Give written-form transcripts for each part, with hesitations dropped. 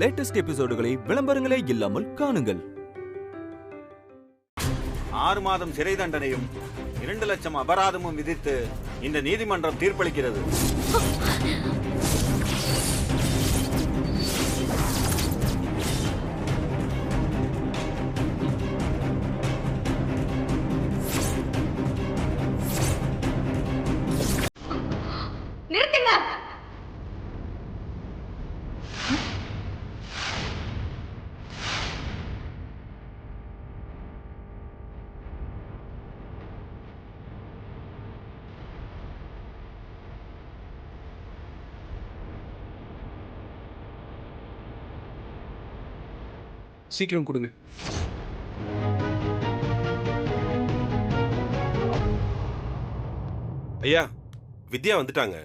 Latest எபிசோடுகளை விளம்பரங்களே இல்லாமல் காணுங்கள். 6 மாதம் சிறை தண்டனையும் 2 லட்சம் அபராதமும் விதித்து இந்த நீதிமன்றம் தீர்ப்பளிக்கிறது. நிறுத்துங்க. சீக்கிரம் கொடுங்க. ஐயா, வித்யா வந்துட்டாங்க.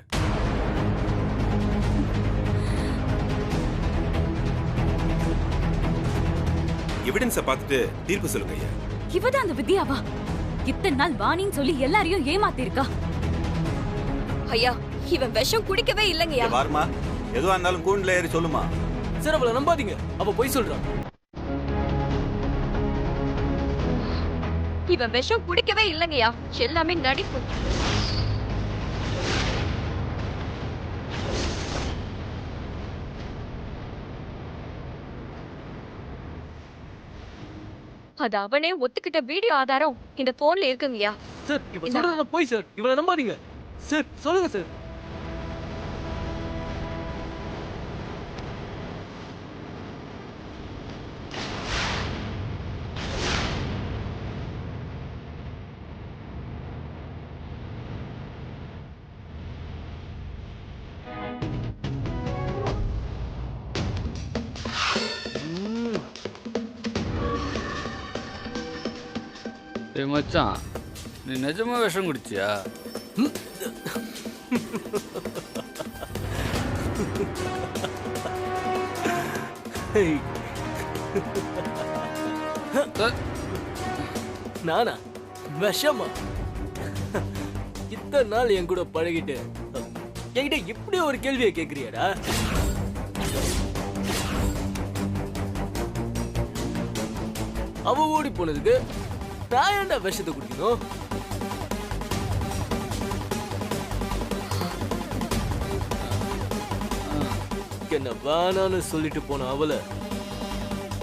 எவிடன்ஸை பார்த்துட்டு தீர்ப்பு சொல்லுங்க ஐயா. இவதான் அந்த வித்யாவா? இத்தனை நாள் வாணின்னு சொல்லி எல்லாரையும் ஏமாத்திருக்கா. ஐயா, இவன் விஷம் குடிக்கவே இல்லைங்கய்யா. வாருமா, எதுவா இருந்தாலும் கூண்டுல ஏறி சொல்லுமா. சார், அவளை நம்பாதீங்க, அவ போய் சொல்றான். இவன் விஷம் குடிக்கவே இல்லைங்கய்யா, எல்லாமே நடிப்பு. அது அவனே ஒத்துக்கிட்ட வீடியோ ஆதாரம் இந்த போன்ல இருக்குங்கய்யா. சார், இவ சொல்றத போய் சார், இவளை நம்பாதீங்க சார். சொல்லுங்க சார். ஏய் மச்சான், நீ நிஜமா விஷம் குடிச்சியா? நானா விஷமா? இத்தனை நாள் என் கூட பழகிட்டு என்கிட்ட இப்படி ஒரு கேள்வியை கேக்குறியாடா? அவ ஓடி போனதுக்கு நான் ஏன்டா விஷத்தை குடிக்கணும்? என்ன வேணான்னு சொல்லிட்டு போன அவளை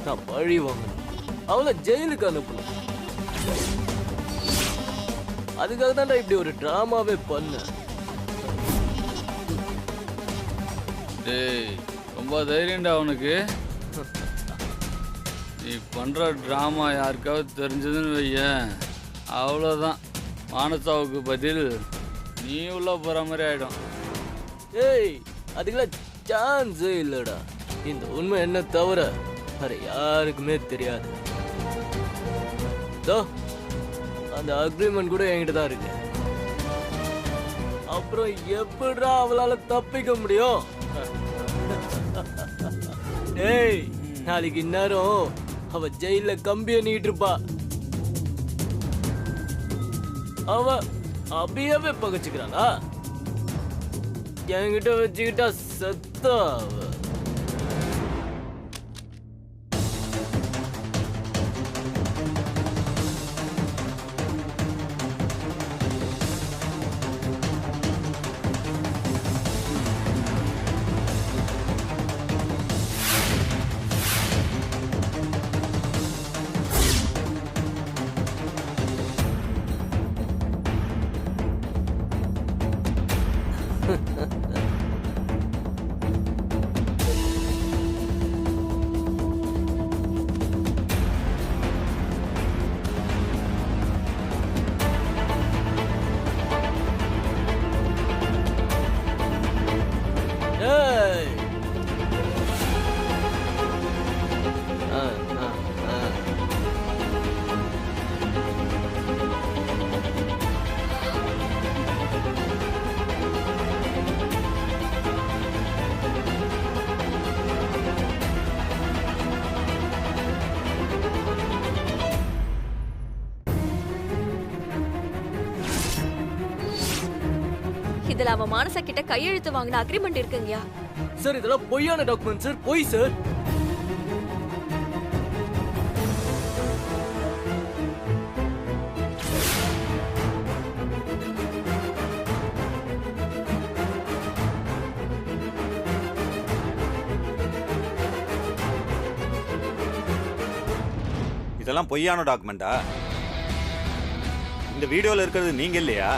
நான் பழி வாங்கணும், அவளை ஜெயிலுக்கு அனுப்பணும். அதுக்காக தான் இப்படி ஒரு டிராமாவே பண்ண. டேய், ரொம்ப தைரியம்டா உனக்கு. நீ பண்ணுற ட்ராமா யாருக்காவது தெரிஞ்சதுன்னு வையேன், அவ்வளோதான். மானசாவுக்கு பதில் நீ உள்ள போகிற மாதிரி ஆகிடும். ஏய், அதுக்கெல்லாம் சான்ஸே இல்லைடா. இந்த உண்மை என்ன தவிர வேற யாருக்குமே தெரியாது. அந்த அக்ரிமெண்ட் கூட என்கிட்ட தான் இருக்கு. அப்புறம் எப்படிடா அவளால தப்பிக்க முடியும்? ஏய், நாளைக்கு இந்நேரம் அவ ஜெயில கம்பிய நீட்டு இருப்பா. அவ அப்படியே பகச்சுக்கிறாளா? என்கிட்ட வச்சுக்கிட்டா செத்தா அவ. இதுல அவன் மானசா கிட்ட கையெழுத்து வாங்கின அக்ரிமெண்ட் இருக்குங்கயா. சார், இதெல்லாம் பொய்யான டாக்குமெண்ட் சார். பொய் சார். இதெல்லாம் பொய்யான டாக்குமெண்டா? இந்த வீடியோல இருக்கிறது நீங்க இல்லையா?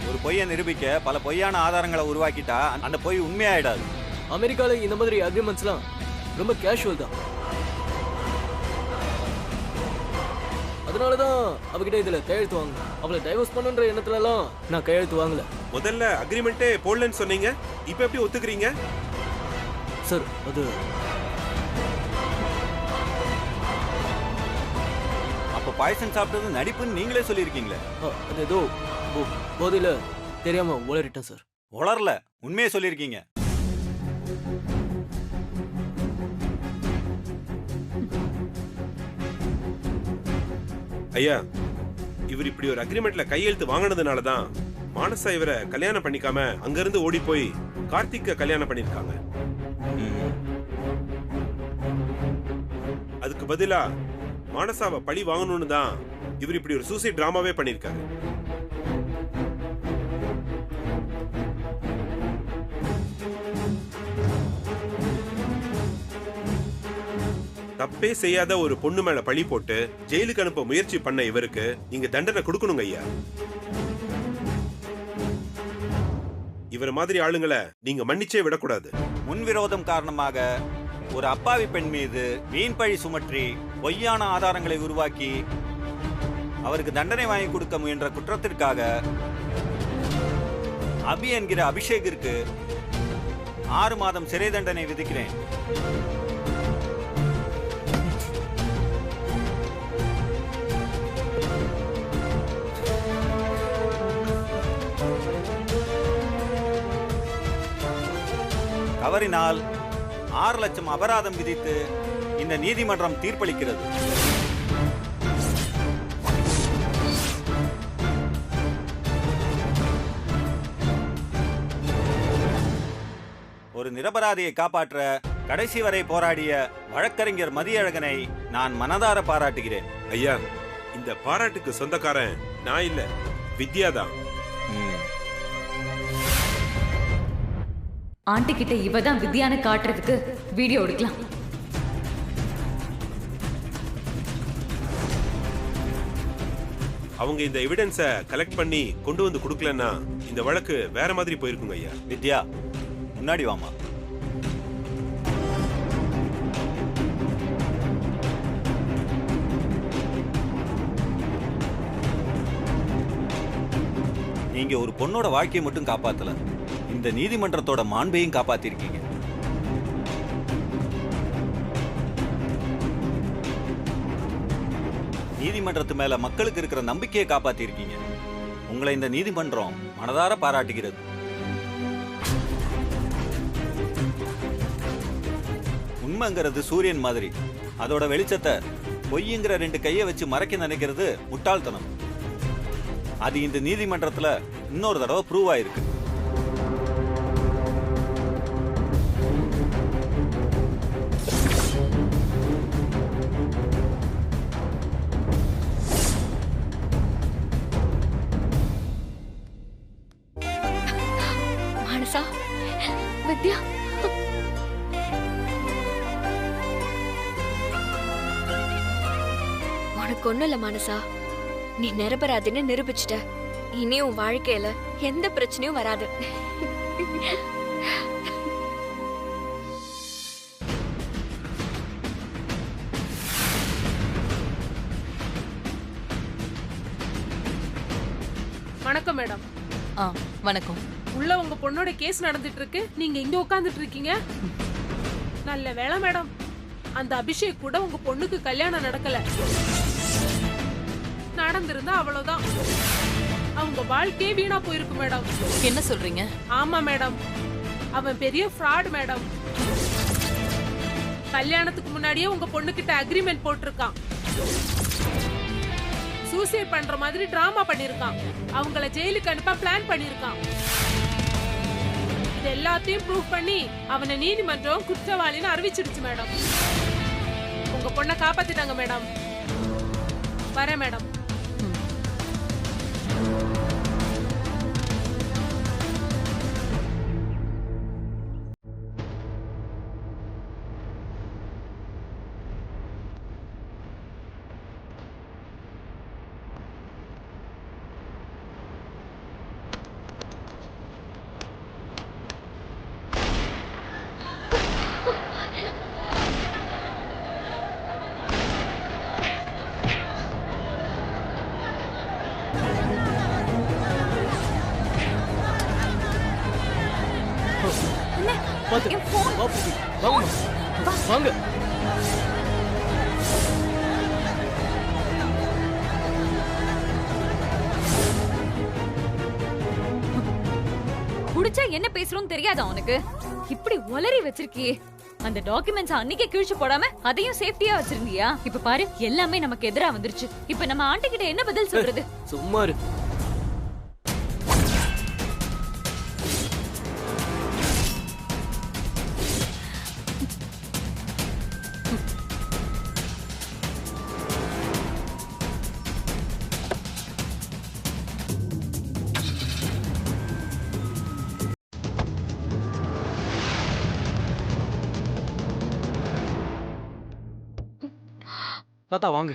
ஒரு பொய்யை நிரூபிக்க பல பொய்யான ஆதாரங்களை உருவாக்கிட்டா அந்த பொய் உண்மையாயிடாது. அமெரிக்கால இந்த மாதிரி அக்ரிமெண்ட்ஸ்லாம் ரொம்ப கேஷுவல் தான். அதனாலதான் அவகிட்ட இதுல கையெழுத்து வாங்க. அவளை டைவர்ஸ் பண்ணுன்ற எண்ணத்துல எல்லாம் நான் கையெழுத்து வாங்கல. முதல்ல அக்ரிமெண்ட்டே போடலன்னு சொன்னீங்க, இப்ப எப்படி ஒத்துக்கிறீங்க? சார் அது அப்ப பாய்சன் சாப்பிட்டது நடிப்புன்னு நீங்களே சொல்லியிருக்கீங்களே. அது ஏதோ போதையில தெரியாம உளறிட்டேன் சார். உளரல, உண்மையை சொல்லியிருக்கீங்க. ஐயா, இவர் இப்படி ஒரு அக்ரிமெண்ட்ல கையெழுத்து வாங்கினதுனால தான் மானசா இவரை கல்யாணம் பண்ணிக்காம அங்கிருந்து ஓடி போய் கார்த்திக்க கல்யாணம் பண்ணிருக்காங்க. அதுக்கு பதிலா மானசாவை பழி வாங்கணும்னு தான் இவர் இப்படி ஒரு சூசைட் டிராமாவே பண்ணிருக்காரு. தப்பே செய்யாத ஒரு பொண்ணு மேல பழி போட்டு ஜெயிலுக்கு அனுப்ப முயற்சி பண்ண இவருக்கு நீங்க தண்டனை கொடுக்கணுங்க ஐயா. இவர மாதிரி ஆளுங்களை நீங்க மன்னிச்சே விடக்கூடாது. முன்விரோதம் காரணமாக ஒரு அப்பாவி பெண் மீது வீண் பழி சுமற்றி பொய்யான ஆதாரங்களை உருவாக்கி அவருக்கு தண்டனை வாங்கி கொடுக்க முயன்ற குற்றத்திற்காக அபி என்கிற அபிஷேகிற்கு 6 மாதம் சிறை தண்டனை விதிக்கிறேன். தவறினால் 6 லட்சம் அபராதம் விதித்து இந்த நீதிமன்றம் தீர்ப்பளிக்கிறது. ஒரு நிரபராதியை காப்பாற்ற கடைசி வரை போராடிய வழக்கறிஞர் மதியழகனை நான் மனதார பாராட்டுகிறேன். ஐயா, இந்த பாராட்டுக்கு சொந்தக்காரன் நான் இல்ல, வித்யா தான். ஆண்டி கிட்ட இவ தான் வித்யான்னு காட்டுறதுக்கு வீடியோ எடுக்கலாம். அவங்க இந்த எவிடன்ஸை கலெக்ட் பண்ணி கொண்டு வந்து கொடுக்கலன்னா இந்த வழக்கு வேற மாதிரி போயிருக்குங்க ஐயா. வித்யா, முன்னாடி வாமா. நீங்க ஒரு பொண்ணோட வாழ்க்கையை மட்டும் காப்பாத்தல, இந்த நீதிமன்றத்தோட மாண்பையும் காப்பாத்திருக்கீங்க. நீதிமன்றத்து மேல மக்களுக்கு இருக்கிற நம்பிக்கையை காப்பாத்திருக்கீங்க. உங்களை இந்த நீதிமன்றம் மனதார பாராட்டுகிறது. உண்மைங்கிறது சூரியன் மாதிரி, அதோட வெளிச்சத்தை பொய்யுங்கிற 2 கையை வச்சு மறைக்க நினைக்கிறது முட்டாள்தனம். அது இந்த நீதிமன்றத்துல இன்னொரு தடவை ப்ரூவ் ஆயிருக்கு. மானசா, வித்யா, உனக்கு ஒண்ணும் இல்ல மானசா. நீ நிரபராதின்னு நிரூபிச்சிட்ட. இனி உன் வாழ்க்கையில எந்த பிரச்சனையும் வராது. வணக்கம் மேடம். வணக்கம். உள்ள உங்க பொண்ணோட கேஸ் நடந்துட்டு இருக்கு, நீங்க இங்க உட்கார்ந்துட்டு இருக்கீங்க. நல்ல வேளை மேடம், அந்த அபிஷேக் கூட உங்க பொண்ணுக்கு கல்யாணம் நடக்கல. நடந்திருந்தா அவ்வளவுதான், அவங்க வாழ்க்கையே வீணா போயிருக்கு மேடம். என்ன சொல்றீங்க? ஆமா மேடம், அவன் பெரிய ஃப்ராட் மேடம். கல்யாணத்துக்கு முன்னாடியே உங்க பொண்ணு கிட்ட அக்ரிமெண்ட் போட்டிருக்கான். சூசைட் பண்ற மாதிரி டிராமா பண்ணிருக்கான். அவங்கள ஜெயிலுக்கு அனுப்ப பிளான் பண்ணிருக்கான். இது எல்லாத்தையும் ப்ரூவ் பண்ணி அவனை நீதிமன்றம் குற்றவாளின்னு அறிவிச்சிடுச்சு மேடம். உங்க பொண்ணை காப்பாத்திட்டாங்க மேடம். வரேன் மேடம். வாங்க. குடிச்சா என்ன பேசுறோம்னு தெரியாதா உனக்கு? இப்படி உளறி வச்சிருக்கியே. அந்த டாக்குமெண்ட்ஸ் அன்னைக்கே கிழிச்சு போடாம அதையும் சேஃப்டியா வச்சிருந்தியா? இப்ப பாரு, எல்லாமே நமக்கு எதிரா வந்துருச்சு. இப்ப நம்ம ஆண்டி கிட்ட என்ன பதில் சொல்றது? சும்மா இரு. தாத்தா வாங்க.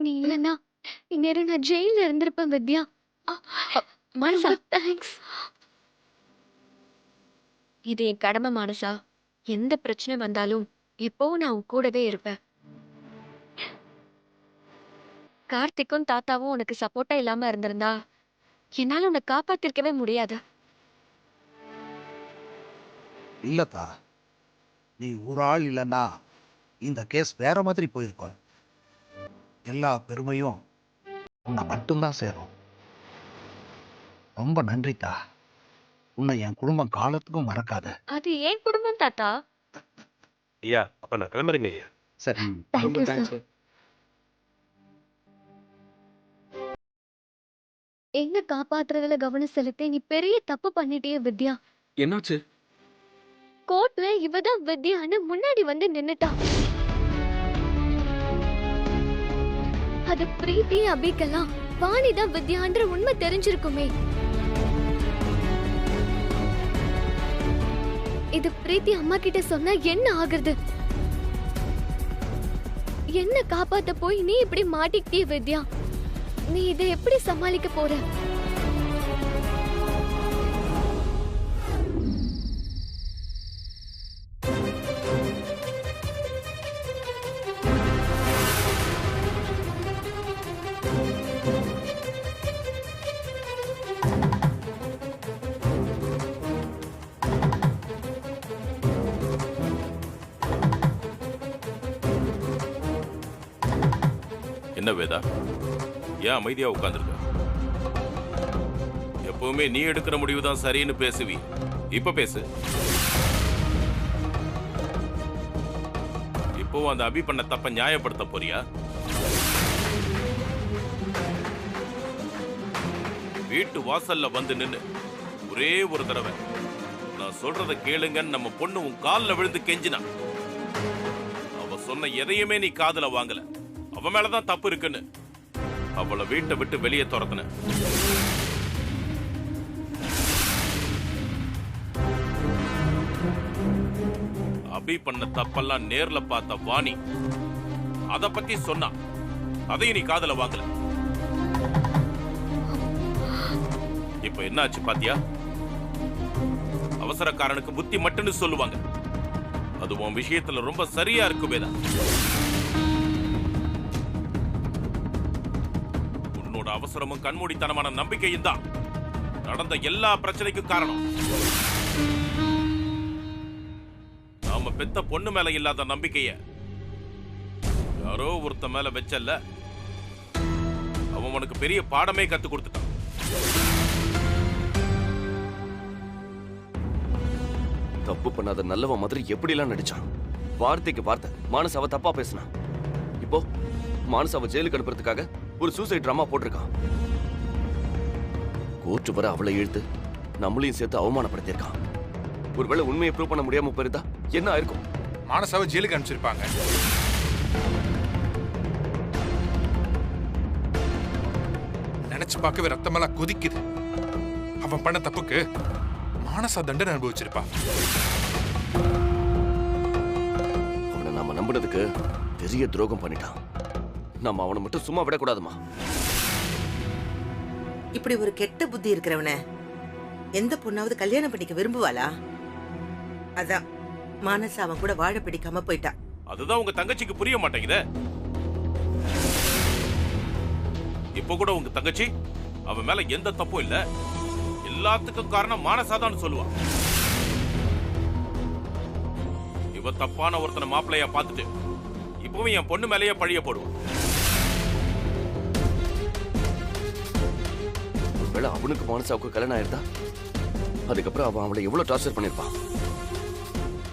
நீ இல்லைன்னா இந்நேரம் நான் ஜெயில இருந்திருப்பேன் வித்யா. மனசா, தேங்க்ஸ். இது என் கடமை மனசா. எந்த பிரச்சனை வந்தாலும் எப்பவும் நான் உன் கூடவே இருப்பேன். கார்த்திக்கும் தாத்தாவும் உனக்கு சப்போர்ட்டா இல்லாம இருந்திருந்தா என்னால உன்னை காப்பாத்திருக்கவே முடியாது. இல்லத்தா, நீ ஒரு ஆள் இல்லைன்னா இந்த கேஸ் வேற மாதிரி போயிருக்கும். எல்லா பெருமையும் உன்னை மட்டும்தான் சேரும். ரொம்ப நன்றித்தா. உன்னை என் குடும்பம் காலத்துக்கும் மறக்காத. அது ஏன் குடும்பம் தாத்தா. ஐயா அப்ப நான் கிளம்புறேங்க ஐயா. சரி. ரொம்ப தேங்க்ஸ். எங்க காப்பாத்துறதுல கவனம் செலுத்தி நீ பெரிய தப்பு பண்ணிட்டியே வித்யா. என்னாச்சு? கோர்ட்ல இவதான் வித்யான்னு முன்னாடி வந்து நின்னுட்டா. அது பிரீத்தி அபிக்கெல்லாம் வாணிதான் வித்யான்ற உண்மை தெரிஞ்சிருக்குமே. இது பிரீத்தி அம்மா கிட்ட சொன்னா என்ன ஆகுறது? என்ன காப்பாத்த போய் நீ இப்படி மாட்டிக்கிட்டிய வித்யா. நீ இதை எப்படி சமாளிக்க போற? என்ன வேதா, ஏன் அமைதியா உட்கார்ந்துருக்க? எப்பவுமே நீ எடுக்கிற முடிவு தான் சரின்னு பேசுவி. இப்ப பேசு. இப்பவும் அந்த அபி பண்ண தப்ப நியாயப்படுத்த போறியா? வீட்டு வாசல்ல வந்து நின்னு ஒரே ஒரு தடவை நான் சொல்றத கேளுங்கன்னு நம்ம பொண்ணு உன் கால்ல விழுந்து கெஞ்சினா. அவ சொன்ன எதையுமே நீ காதுல வாங்கல. அவ மேலதான் தப்பு இருக்குன்னு அவளை வீட்டை விட்டு வெளியே துரத்துன. அபி பண்ண தப்பெல்லாம் நேர்ல பார்த்த வாணி அத பத்தி சொன்னா. அதையும் நீ காதுல வாங்கல. இப்ப என்னாச்சு பாத்தியா? அவசரக்காரனுக்கு புத்தி மட்டும்னு சொல்லுவாங்க. அது உன் விஷயத்துல ரொம்ப சரியா இருக்கு வேதா. அவசரமும் கண்மூடித்தனமான நம்பிக்கையும் தான் நடந்த எல்லா பிரச்சனைக்கும் காரணம். நாம பெத்த பொண்ணு மேல இல்லாத நம்பிக்கைய யாரோ ஒருத்த மேல வச்சல்ல, அவன் உனக்கு பெரிய பாடமே கத்து கொடுத்துட்டான். தப்பு பண்ணாத நல்லவன் மாதிரி எப்படி எல்லாம் நடிச்சான். வார்த்தைக்கு வார்த்தை மானசாவை தப்பா பேசினான். இப்போ மானசாவை ஜெயிலுக்கு அனுப்புறதுக்காக ஒரு சூசைட் டிராமா போட்டிருக்கான். கோர்ட்டு வர அவளை இழுத்து நம்மளையும் சேர்த்து அவமானப்படுத்தியிருக்கான். ஒருவேளை உண்மையை ப்ரூவ் பண்ண முடியாம போயிருந்தா என்ன ஆயிருக்கும்? மானசாவை ஜெயிலுக்கு அனுப்பிச்சிருப்பாங்க. நினைச்சு பார்க்கவே ரத்தமெல்லாம் கொதிக்குது. அவன் பண்ண தப்புக்கு மானசா தண்டனை அனுபவிச்சிருப்பா. அவனை நாம நம்பினதுக்கு பெரிய துரோகம் பண்ணிட்டான். நம்ம அவனை மட்டும் சும்மா விடக்கூடாதுமா. இப்படி ஒரு கெட்ட புத்தி இருக்கிறவன எந்த பொண்ணாவது கல்யாணம் பண்ணிக்க விரும்புவாளா? அதான் மானசா அவன் கூட வாழ பிடிக்காம போயிட்டான். அதுதான் உங்க தங்கச்சிக்கு புரிய மாட்டேங்குதே. இப்ப கூட உங்க தங்கச்சி அவன் மேல எந்த தப்பும் இல்ல, எல்லாத்துக்கும் காரணம் மானசாதான் சொல்லுவா. இவ தப்பான ஒருத்தனை மாப்பிள்ளையா பார்த்துட்டு இப்பவும் என் பொண்ணு மேலேயே பழிய போடுவான். ஒருவேளை அவனுக்கு மானசாவுக்கு கல்யாணம் ஆயிருந்தா அதுக்கப்புறம் அவன் அவளை எவ்வளவு டார்ச்சர் பண்ணிருப்பான்.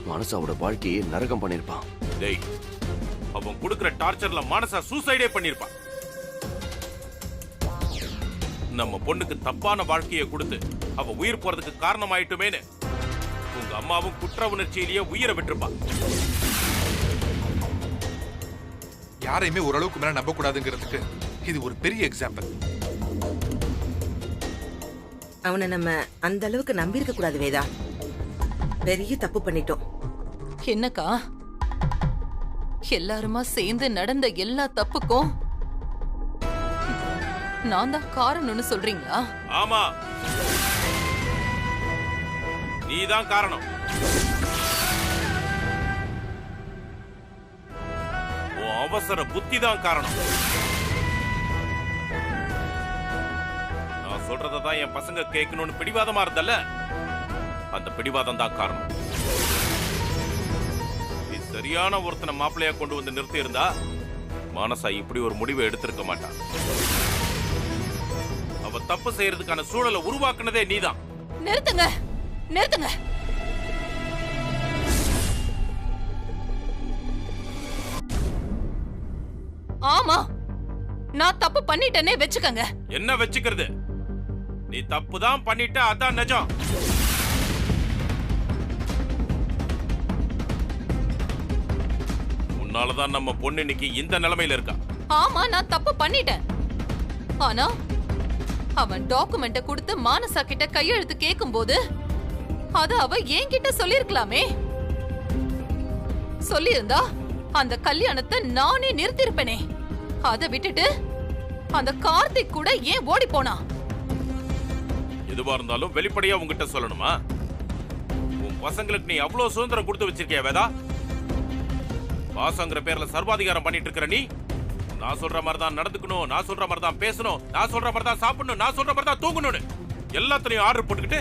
மானசாவோட வாழ்க்கையை நரகம் பண்ணிருப்பான். டேய், அவன் கொடுக்கிற டார்ச்சர்ல மானசா சூசைடே பண்ணிருப்பான். நம்ம பொண்ணுக்கு தப்பான வாழ்க்கையை கொடுத்து அவ உயிர் போறதுக்கு காரணமாயிட்டுமேனு உங்க அம்மாவும் குற்ற உணர்ச்சியிலேயே உயிரை விட்டுருப்பான். யாரையுமே ஓரளவுக்கு மேல நம்ப கூடாதுங்கிறதுக்கு இது ஒரு பெரிய எக்ஸாம்பிள். அவனை நம்ம அந்த அளவுக்கு நம்பி இருக்க கூடாது வேதா. பெரிய தப்பு பண்ணிட்டோம். என்னக்கா, எல்லாருமா சேர்ந்து நடந்த எல்லா தப்புக்கும் நான் தான் காரணம்னு சொல்றீங்களா? ஆமா, நீதான் காரணம். உன் அவசர புத்தி தான் காரணம். நான் சொல்றதான் என் பசங்க கேட்கணும்னு பிடிவாதமா இருந்தல்ல, அந்த பிடிவாதம் தான் காரணம். நீ சரியான ஒருத்தனை மாப்பிள்ளையா கொண்டு வந்து நிறுத்தி இருந்தா மானசா இப்படி ஒரு முடிவை எடுத்திருக்க மாட்டான். அவ தப்பு செய்யறதுக்கான சூழலை உருவாக்குனதே நீதான். நிறுத்துங்க, நிறுத்துங்க. ஆமா, நான் தப்பு பண்ணிட்டேனே வெச்சுக்கங்க. என்ன வெச்சுக்கிறது? நீ தப்பு தான் பண்ணிட்ட, அதான் நிஜம். உன்னாலதான் நம்ம பொண்ணு இன்னைக்கு இந்த நிலைமையில இருக்கா. ஆமா, நான் தப்பு பண்ணிட்டேன். ஆனா அவன் டாக்குமெண்ட கொடுத்து மானசா கிட்ட கையெழுத்து கேட்கும் போது அத அவ என்கிட்ட சொல்லிருக்கலாமே. சொல்லியிருந்தா அந்த கல்யாணத்தை நானே நிறுத்திருப்பேனே. அதை விட்டுட்டு அந்த கார்த்திக் கூட ஏன் ஓடி போனா? எதுவா இருந்தாலும் வெளிப்படையா உங்ககிட்ட சொல்லணுமா? உன் பசங்களுக்கு நீ அவ்வளவு சுதந்திரம் கொடுத்து வச்சிருக்கிய வேதா? பாசங்கிற பேர்ல சர்வாதிகாரம் பண்ணிட்டு இருக்கிற நீ நான் சொல்ற மாதிரி தான் நடந்துக்கணும், நான் சொல்ற மாதிரி தான் பேசணும், நான் சொல்ற மாதிரி தான் சாப்பிடணும், நான் சொல்ற மாதிரி தான் தூங்கணும்னு எல்லாத்தையும் ஆர்டர் போட்டுக்கிட்டு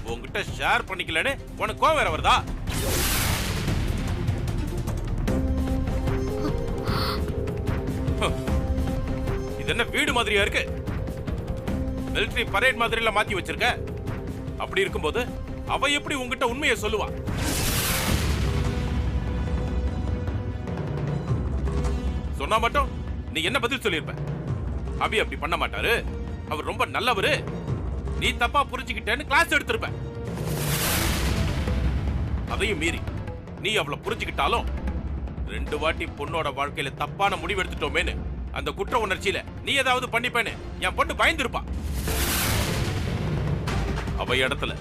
உங்ககிட்ட ஷேர் பண்ணிக்கலன்னு உனக்கு கோவம் வேற வருதா? இது என்ன வீடு மாதிரியா இருக்கு? மிலிட்டரி பரேட் மாதிரில மாத்தி வச்சிருக்க. அப்படி இருக்கும்போது அவ எப்படி உங்ககிட்ட உண்மையை சொல்லுவா? சொன்னா மட்டும் நீ என்ன பதில் சொல்லிருப்ப? அபி அப்படி பண்ண மாட்டாரு, அவர் ரொம்ப நல்லவரு, நீ தப்பா புரிஞ்சுக்கிட்டேன்னு கிளாஸ் எடுத்திருப்ப. அதையும் மீறி நீ அவளை புரிஞ்சுக்கிட்டாலும் 2 வாட்டி பொண்ணோட வாழ்க்கையில தப்பான முடிவு எடுத்துட்டோமேன்னு அந்த குற்ற உணர்ச்சியில நீ ஏதாவது பண்ணிப்பேன்னு என் பொண்ணு பயந்துருப்பா. அவ இடத்துல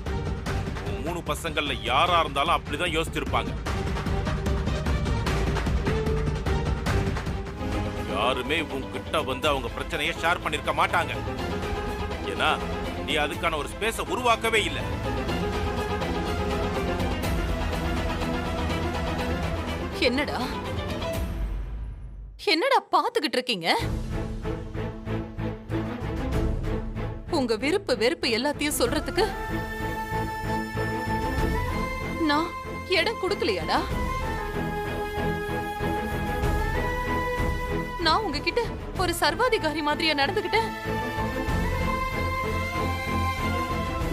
3 பசங்கள்ல யாரா இருந்தாலும் அப்படிதான் யோசிச்சிருப்பாங்க. யாருமே உன்கிட்ட வந்து அவங்க பிரச்சனையை ஷேர் பண்ணிருக்க மாட்டாங்க. ஏன்னா நீ அதுக்கான ஒரு ஸ்பேஸ உருவாக்கவே இல்லை. என்னடா என்னடா பாத்துக்கிட்டு இருக்கீங்க? உங்க விருப்பு வெறுப்பு எல்லாத்தையும் சொல்றதுக்கு நான் இடம் கொடுக்கலையாடா? நான் உங்ககிட்ட ஒரு சர்வாதிகாரி மாதிரியா நடந்துகிட்டேன்?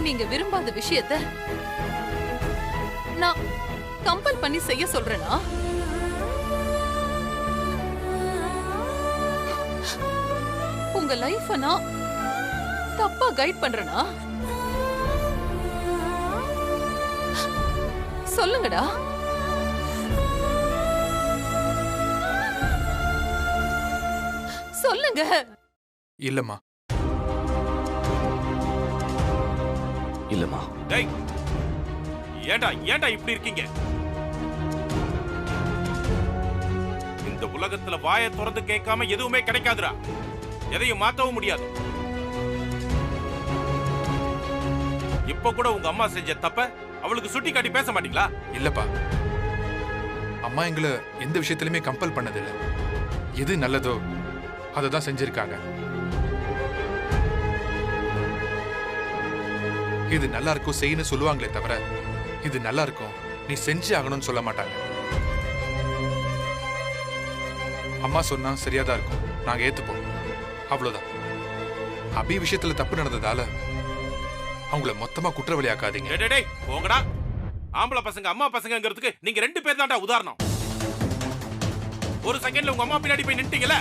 நீங்க விரும்பாத விஷயத்த நான் கம்பல் பண்ணி செய்ய சொல்றேனா? உங்க லைஃப நான் தப்பா கைட் பண்றேனா? சொல்லுங்கடா. சொல்லுங்க. இல்லம்மா. இல்லம்மா. டேய், ஏண்டா ஏண்டா இப்படி இருக்கீங்க? இந்த உலகத்துல வாயை திறந்து கேட்காம எதுவுமே கிடைக்காதுடா. எதையும் மாத்தவும் முடியாது. இப்ப கூட உங்க அம்மா செஞ்ச தப்ப அவளுக்கு சுட்டி காட்டி பேச மாட்டீங்களா? இல்லப்பா, அம்மா எங்களை எந்த விஷயத்திலுமே கம்பல் பண்ணதில்லை. எது நல்லதோ அதை தான் செஞ்சிருக்காங்க. இது நல்லா இருக்கும் செய்யணும் சொல்லுவாங்களே தவிர இது நல்லா இருக்கும் நீ செஞ்சு ஆகணும்னு சொல்ல மாட்டாங்க. அம்மா சொன்னா சரியாதான் இருக்கும், நாங்க ஏத்துப்போம், அவ்வளவுதான். அபி விஷயத்துல தப்பு நடந்ததால அவங்கள மொத்தமா குற்றவாளி ஆக்காதீங்க. டேய் போங்கடா. ஆம்பளை பசங்க அம்மா பசங்கங்கிறதுக்கு நீங்க 2 பேர் தான்டா உதாரணம். ஒரு செகண்ட்ல உங்க அம்மா பின்னாடி போய் நின்னுட்டீங்கல.